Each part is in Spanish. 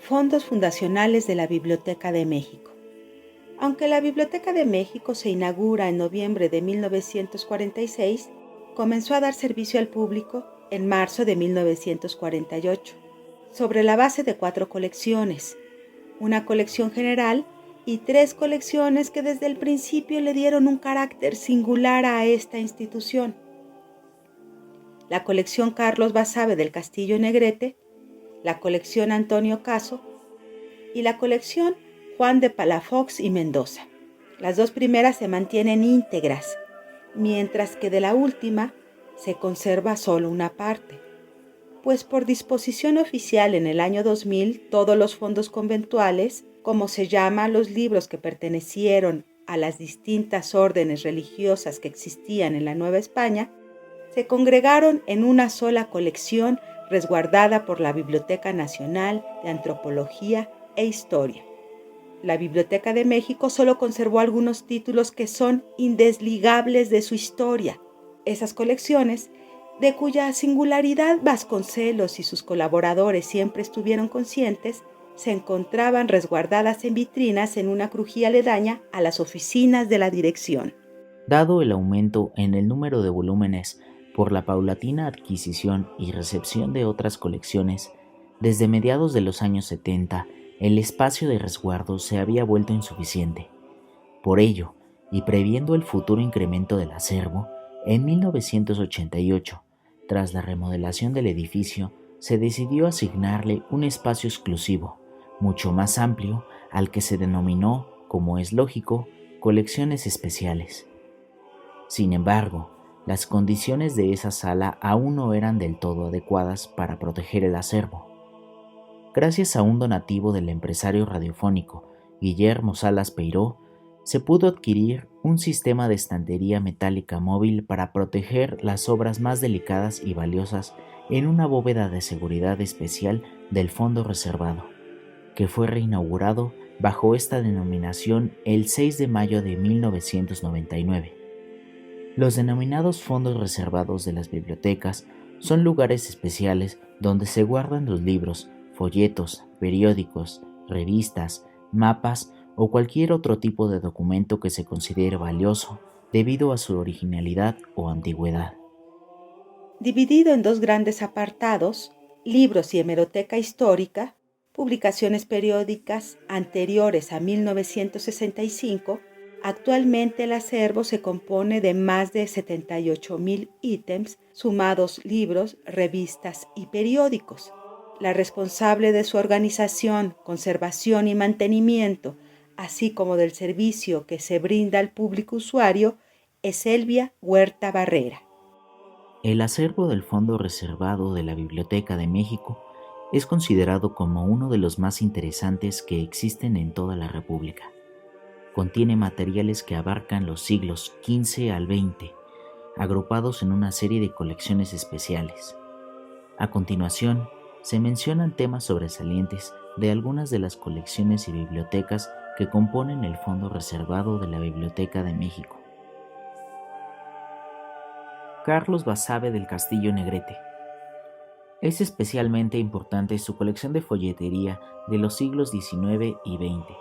Fondos fundacionales de la Biblioteca de México. Aunque la Biblioteca de México se inaugura en noviembre de 1946, comenzó a dar servicio al público en marzo de 1948, sobre la base de 4 colecciones, una colección general y 3 colecciones que desde el principio le dieron un carácter singular a esta institución. La colección Carlos Basabe del Castillo Negrete, la colección Antonio Caso y la colección Juan de Palafox y Mendoza. Las 2 primeras se mantienen íntegras, mientras que de la última se conserva solo una parte, pues por disposición oficial en el año 2000 todos los fondos conventuales, como se llama los libros que pertenecieron a las distintas órdenes religiosas que existían en la Nueva España, se congregaron en una sola colección resguardada por la Biblioteca Nacional de Antropología e Historia. La Biblioteca de México solo conservó algunos títulos que son indesligables de su historia. Esas colecciones, de cuya singularidad Vasconcelos y sus colaboradores siempre estuvieron conscientes, se encontraban resguardadas en vitrinas en una crujía aledaña a las oficinas de la dirección. Dado el aumento en el número de volúmenes por la paulatina adquisición y recepción de otras colecciones, desde mediados de los años 70, el espacio de resguardo se había vuelto insuficiente. Por ello, y previendo el futuro incremento del acervo, en 1988, tras la remodelación del edificio, se decidió asignarle un espacio exclusivo, mucho más amplio, al que se denominó, como es lógico, colecciones especiales. Sin embargo, las condiciones de esa sala aún no eran del todo adecuadas para proteger el acervo. Gracias a un donativo del empresario radiofónico Guillermo Salas Peiró, se pudo adquirir un sistema de estantería metálica móvil para proteger las obras más delicadas y valiosas en una bóveda de seguridad especial del fondo reservado, que fue reinaugurado bajo esta denominación el 6 de mayo de 1999. Los denominados fondos reservados de las bibliotecas son lugares especiales donde se guardan los libros, folletos, periódicos, revistas, mapas o cualquier otro tipo de documento que se considere valioso debido a su originalidad o antigüedad. Dividido en 2 grandes apartados, libros y hemeroteca histórica, publicaciones periódicas anteriores a 1965, actualmente el acervo se compone de más de 78,000 ítems, sumados libros, revistas y periódicos. La responsable de su organización, conservación y mantenimiento, así como del servicio que se brinda al público usuario, es Elvia Huerta Barrera. El acervo del Fondo Reservado de la Biblioteca de México es considerado como uno de los más interesantes que existen en toda la República. Contiene materiales que abarcan los siglos XV al XX, agrupados en una serie de colecciones especiales. A continuación, se mencionan temas sobresalientes de algunas de las colecciones y bibliotecas que componen el Fondo Reservado de la Biblioteca de México. Carlos Basabe del Castillo Negrete. Es especialmente importante su colección de folletería de los siglos XIX y XX.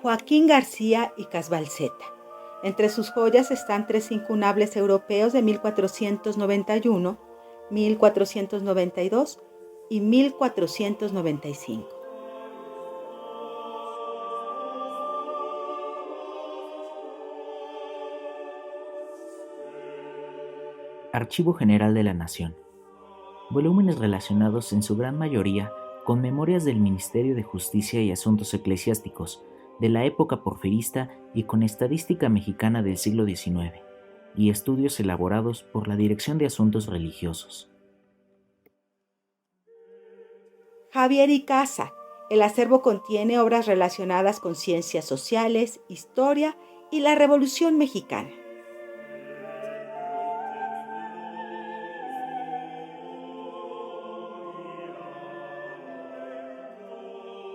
Joaquín García y Casbalceta. Entre sus joyas están 3 incunables europeos de 1491, 1492 y 1495. Archivo General de la Nación. Volúmenes relacionados en su gran mayoría con memorias del Ministerio de Justicia y Asuntos Eclesiásticos de la época porfirista y con estadística mexicana del siglo XIX, y estudios elaborados por la Dirección de Asuntos Religiosos. Javier y Casa. El acervo contiene obras relacionadas con ciencias sociales, historia y la Revolución Mexicana.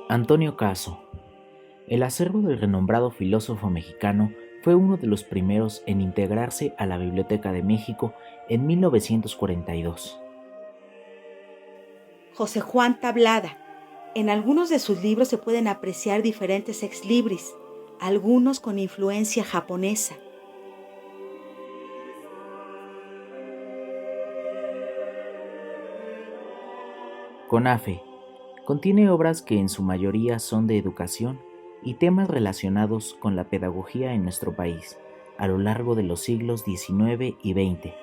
Antonio Caso. El acervo del renombrado filósofo mexicano fue uno de los primeros en integrarse a la Biblioteca de México en 1942. José Juan Tablada. En algunos de sus libros se pueden apreciar diferentes ex libris, algunos con influencia japonesa. CONAFE contiene obras que en su mayoría son de educación y temas relacionados con la pedagogía en nuestro país a lo largo de los siglos XIX y XX.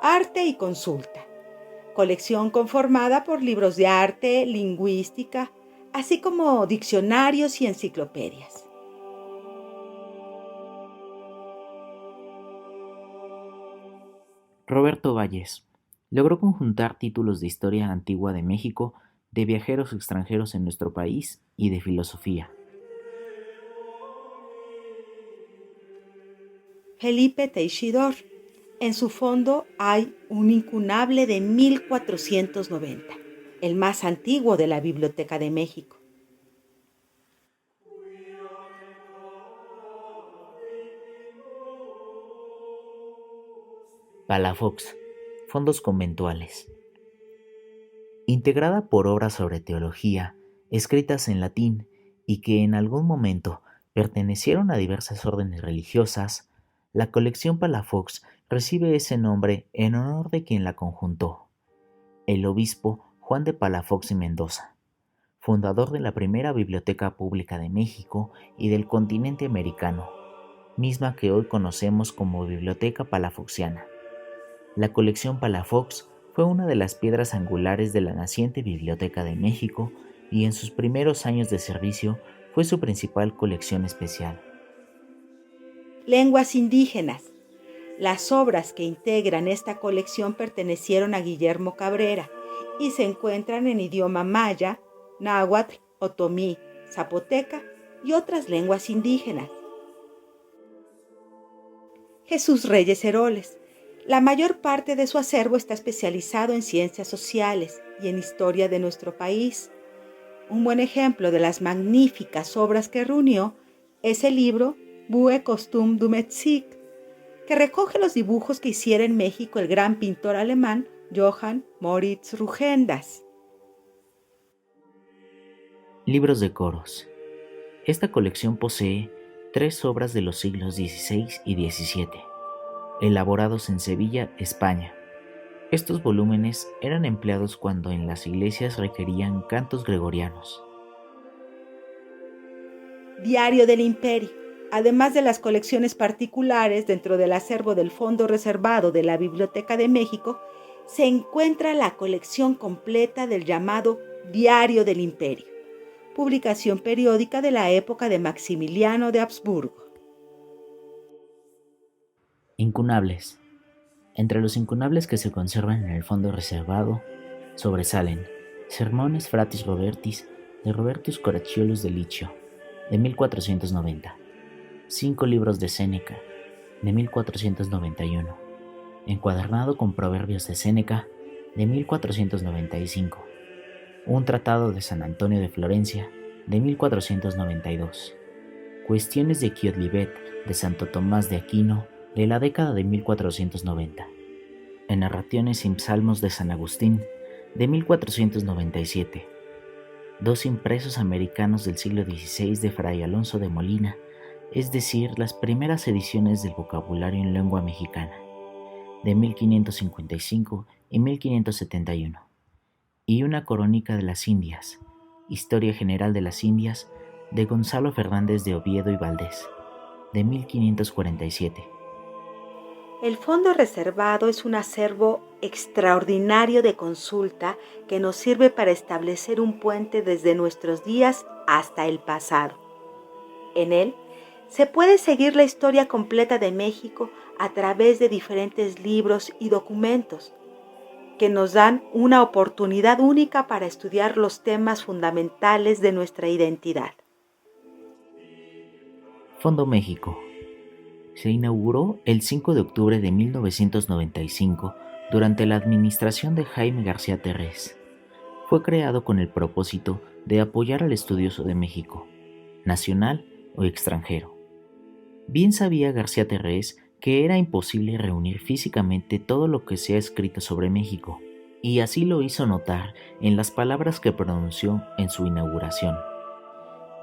Arte y consulta. Colección conformada por libros de arte, lingüística, así como diccionarios y enciclopedias. Roberto Valles logró conjuntar títulos de historia antigua de México, de viajeros extranjeros en nuestro país y de filosofía. Felipe Teixidor. En su fondo hay un incunable de 1490, el más antiguo de la Biblioteca de México. Palafox, fondos conventuales. Integrada por obras sobre teología, escritas en latín y que en algún momento pertenecieron a diversas órdenes religiosas, la colección Palafox recibe ese nombre en honor de quien la conjuntó, el obispo Juan de Palafox y Mendoza, fundador de la primera biblioteca pública de México y del continente americano, misma que hoy conocemos como Biblioteca Palafoxiana. La colección Palafox fue una de las piedras angulares de la naciente Biblioteca de México y en sus primeros años de servicio fue su principal colección especial. Lenguas indígenas. Las obras que integran esta colección pertenecieron a Guillermo Cabrera y se encuentran en idioma maya, náhuatl, otomí, zapoteca y otras lenguas indígenas. Jesús Reyes Heroles. La mayor parte de su acervo está especializado en ciencias sociales y en historia de nuestro país. Un buen ejemplo de las magníficas obras que reunió es el libro Bue Costum du Mexique, que recoge los dibujos que hiciera en México el gran pintor alemán Johann Moritz Rugendas. Libros de coros. Esta colección posee 3 obras de los siglos XVI y XVII, elaborados en Sevilla, España. Estos volúmenes eran empleados cuando en las iglesias requerían cantos gregorianos. Diario del Imperio. Además de las colecciones particulares dentro del acervo del Fondo Reservado de la Biblioteca de México, se encuentra la colección completa del llamado Diario del Imperio, publicación periódica de la época de Maximiliano de Habsburgo. Incunables. Entre los incunables que se conservan en el fondo reservado sobresalen Sermones Fratis Robertis de Robertus Coracciolus de Licio, de 1490, 5 libros de Séneca, de 1491, encuadernado con proverbios de Séneca, de 1495, un tratado de San Antonio de Florencia, de 1492, Cuestiones de Quodlibet de Santo Tomás de Aquino, de la década de 1490, en Narraciones y Psalmos de San Agustín, de 1497, 2 impresos americanos del siglo XVI de Fray Alonso de Molina, es decir, las primeras ediciones del vocabulario en lengua mexicana, de 1555 y 1571, y una Crónica de las Indias, Historia General de las Indias, de Gonzalo Fernández de Oviedo y Valdés, de 1547. El Fondo Reservado es un acervo extraordinario de consulta que nos sirve para establecer un puente desde nuestros días hasta el pasado. En él se puede seguir la historia completa de México a través de diferentes libros y documentos que nos dan una oportunidad única para estudiar los temas fundamentales de nuestra identidad. Fondo México. Se inauguró el 5 de octubre de 1995 durante la administración de Jaime García Terrés. Fue creado con el propósito de apoyar al estudioso de México, nacional o extranjero. Bien sabía García Terrés que era imposible reunir físicamente todo lo que se ha escrito sobre México, y así lo hizo notar en las palabras que pronunció en su inauguración.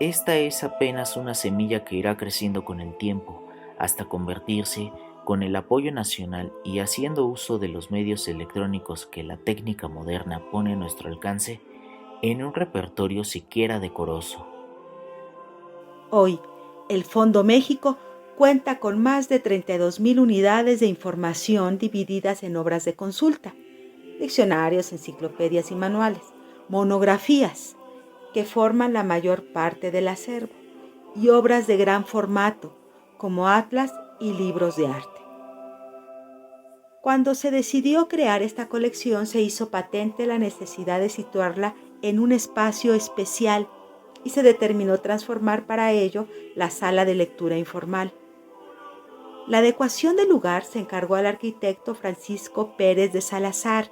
Esta es apenas una semilla que irá creciendo con el tiempo, hasta convertirse, con el apoyo nacional y haciendo uso de los medios electrónicos que la técnica moderna pone a nuestro alcance, en un repertorio siquiera decoroso. Hoy, el Fondo México cuenta con más de 32,000 unidades de información divididas en obras de consulta, diccionarios, enciclopedias y manuales, monografías, que forman la mayor parte del acervo, y obras de gran formato, como atlas y libros de arte. Cuando se decidió crear esta colección, se hizo patente la necesidad de situarla en un espacio especial y se determinó transformar para ello la sala de lectura informal. La adecuación del lugar se encargó al arquitecto Francisco Pérez de Salazar,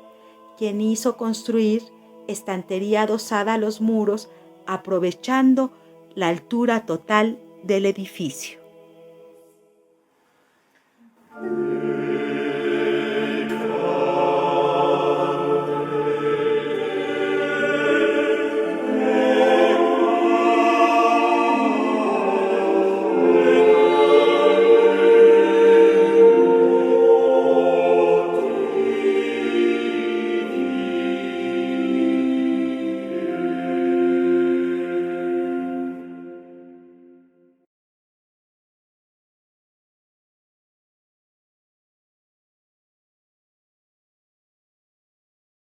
quien hizo construir estantería adosada a los muros, aprovechando la altura total del edificio.